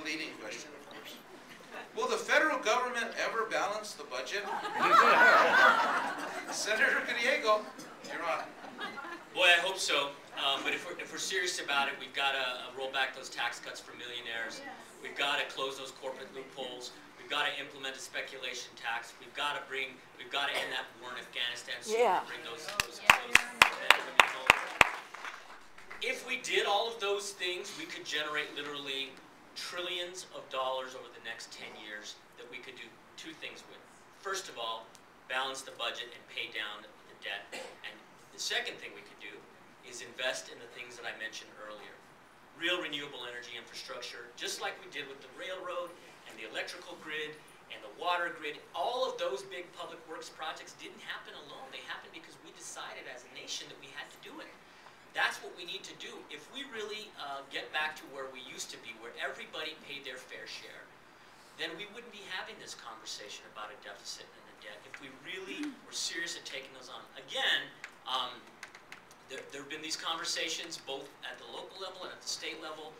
leading question, of course. Will the federal government ever balance the budget? Senator Gallego, you're on. Boy, I hope so. But if we're serious about it, we've got to roll back those tax cuts for millionaires. We've got to close those corporate loopholes. We've got to implement a speculation tax. We've got to end that war in Afghanistan so we can bring those If we did all of those things, we could generate literally trillions of dollars over the next 10 years that we could do two things with. First of all, balance the budget and pay down the debt. And the second thing we could do is invest in the things that I mentioned earlier. Real renewable energy infrastructure, just like we did with the railroad and the electrical grid and the water grid. All of those big public works projects didn't happen alone. They happened because we decided as a nation that we had to do it. That's what we need to do. If we really get back to where we used to be, where everybody paid their fair share, then we wouldn't be having this conversation about a deficit and a debt. If we really were serious at taking those on. Again, there have been these conversations both at the local level and at the state level.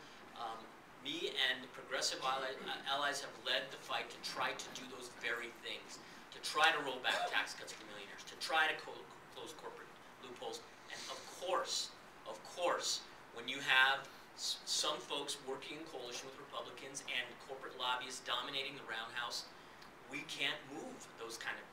Me and progressive allies have led the fight to try to do those very things, to try to roll back tax cuts for millionaires, to try to close corporate loopholes, and of course, when you have some folks working in coalition with Republicans and corporate lobbyists dominating the roundhouse, we can't move those kind of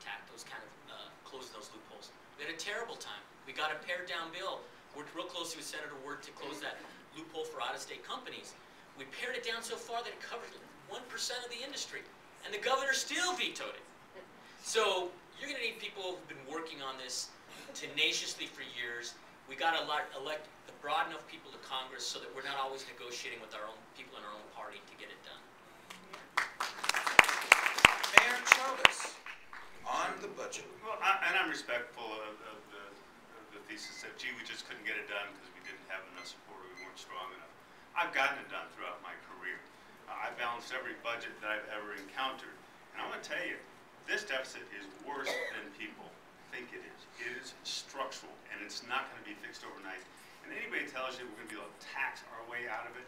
close those loopholes. We had a terrible time. We got a pared down bill. Worked real closely with Senator Wirt to close that loophole for out-of-state companies. We pared it down so far that it covered 1% of the industry, and the governor still vetoed it. So you're going to need people who've been working on this tenaciously for years. We got to elect the broad enough people to Congress so that we're not always negotiating with our own people in our own party to get it done. Mayor Chavez, on the budget. Well, I'm respectful of the thesis that, gee, we just couldn't get it done because we didn't have enough support or we weren't strong enough. I've gotten it done throughout my career. I've balanced every budget that I've ever encountered. And I'm going to tell you, this deficit is worse than people think it is. It is structural, and it's not going to be fixed overnight. And anybody tells you we're going to be able to tax our way out of it,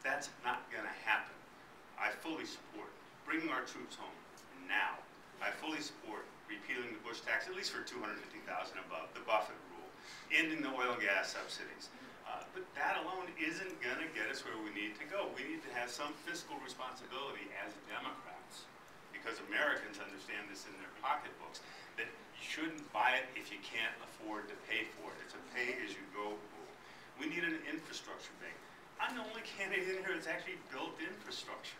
that's not going to happen. I fully support bringing our troops home now. I fully support repealing the Bush tax, at least for $250,000 above, the Buffett rule, ending the oil and gas subsidies. But that alone isn't going to get us where we need to go. We need to have some fiscal responsibility as Democrats, because Americans understand this in their pocketbooks, that you shouldn't buy it if you can't afford to pay for it. It's a pay-as-you-go rule. We need an infrastructure bank. I'm the only candidate in here that's actually built infrastructure.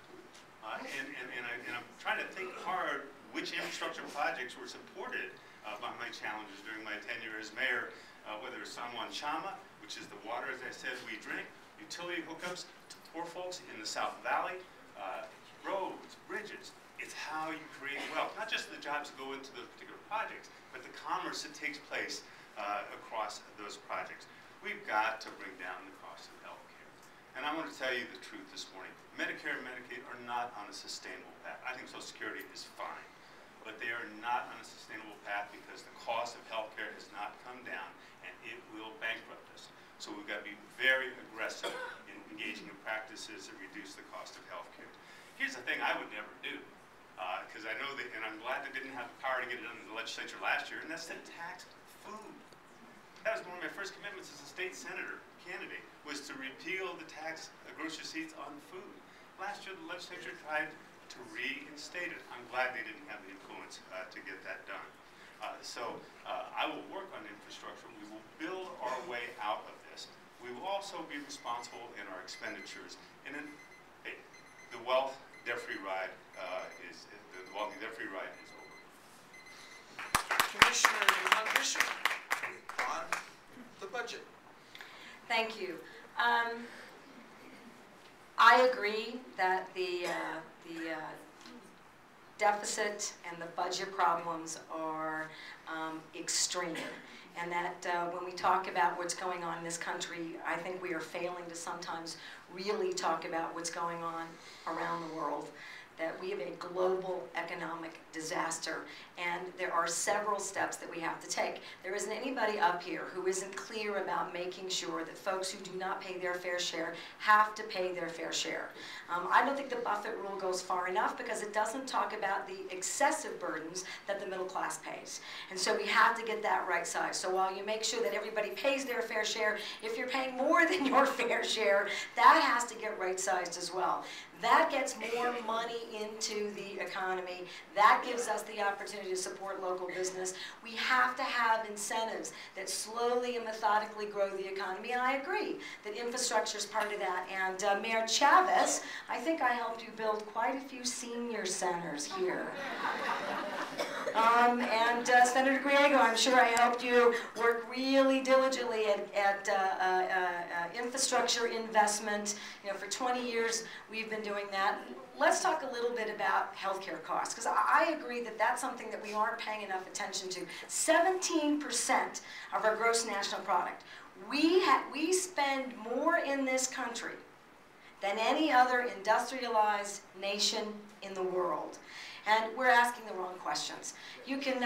And I'm trying to think hard which infrastructure projects were supported by my challenges during my tenure as mayor, whether it's San Juan Chama, which is the water, as I said, we drink, utility hookups to poor folks in the South Valley, roads, bridges. It's how you create wealth, not just the jobs that go into those particular projects, but the commerce that takes place across those projects. We've got to bring down the cost of health care. And I want to tell you the truth this morning. Medicare and Medicaid are not on a sustainable path. I think Social Security is fine, but they are not on a sustainable path because the cost of health care has not come down, and it will bankrupt us. So we've got to be very aggressive in engaging in practices that reduce the cost of health care. Here's the thing I would never do, because I know that, and I'm glad they didn't have the power to get it done in the legislature last year, and that's to tax food. That was one of my first commitments as a state senator candidate, was to repeal the tax, grocery receipts on food. Last year, the legislature tried to reinstate it. I'm glad they didn't have the influence to get that done. I will work on infrastructure. We will build our way out of this. We will also be responsible in our expenditures. And then, hey, the wealth debt-free ride is over. Commissioner Yuhan Bishop, on the budget. Thank you. I agree that the deficit and the budget problems are extreme, and that when we talk about what's going on in this country, I think we are failing to sometimes really talk about what's going on around the world. that we have a global economic disaster, and there are several steps that we have to take. There isn't anybody up here who isn't clear about making sure that folks who do not pay their fair share have to pay their fair share. I don't think the Buffett rule goes far enough because it doesn't talk about the excessive burdens that the middle class pays. And so we have to get that right size. So while you make sure that everybody pays their fair share, if you're paying more than your fair share, that has to get right sized as well. That gets more money into the economy. That gives us the opportunity to support local business. We have to have incentives that slowly and methodically grow the economy. And I agree that infrastructure is part of that. And Mayor Chavez, I think I helped you build quite a few senior centers here. And Senator Griego, I'm sure I helped you work really diligently at infrastructure investment. You know, for 20 years we've been doing that. Let's talk a little bit about healthcare costs, because I agree that that's something that we aren't paying enough attention to. 17% of our gross national product. We spend more in this country than any other industrialized nation in the world. And we're asking the wrong questions. You can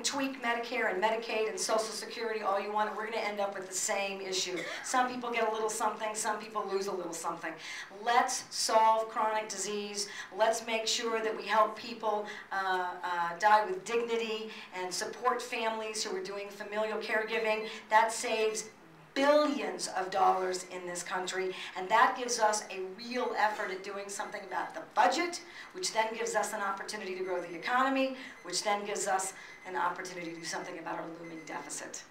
tweak Medicare and Medicaid and Social Security all you want, and we're going to end up with the same issue. Some people get a little something, some people lose a little something. Let's solve chronic disease. Let's make sure that we help people die with dignity and support families who are doing familial caregiving. That saves billions of dollars in this country, and that gives us a real effort at doing something about the budget, which then gives us an opportunity to grow the economy, which then gives us an opportunity to do something about our looming deficit.